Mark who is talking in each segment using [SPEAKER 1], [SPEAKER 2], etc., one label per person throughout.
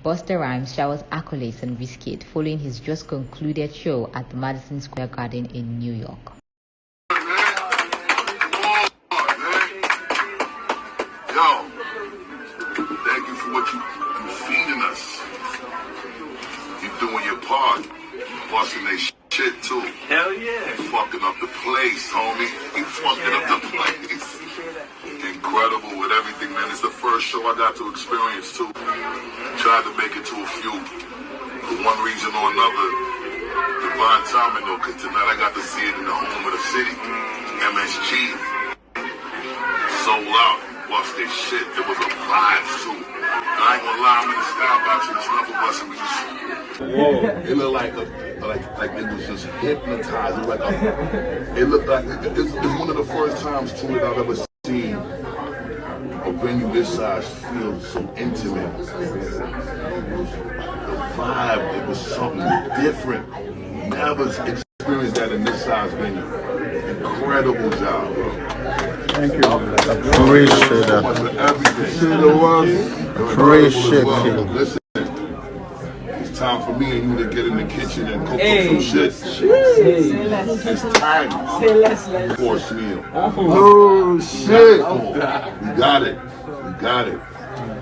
[SPEAKER 1] Busta Rhymes showers accolades on Wizkid following his just concluded show at the Madison Square Garden in New York.
[SPEAKER 2] Yo, thank you for what you feeding us. You doing your part, busting they shit too.
[SPEAKER 3] Hell yeah.
[SPEAKER 2] Fucking up the place, homie. You fucking up the place. Incredible with everything, man. It's the first show I got to experience too. Tried to make it to a few. For one reason or another, divine timing though, because tonight I got to see it in the home of the city. MSG. Sold out. Bust this shit. There was a vibe too. I ain't gonna lie, I'm in the skybox and the snuffle bus and we just... Whoa. It looked like it was just hypnotized. It looked like it's one of the first times too that I've ever seen a venue this size feel so intimate. The vibe, it was something different. Never experienced that in this size venue. Incredible job, bro.
[SPEAKER 4] Thank you.
[SPEAKER 2] Appreciate that. Appreciate you. Listen, it's time for me and you to get in the kitchen and cook some shit. It's time. Course meal.
[SPEAKER 4] Oh shit!
[SPEAKER 2] We got it.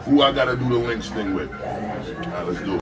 [SPEAKER 2] Who I gotta do the links thing with? All right, let's do it.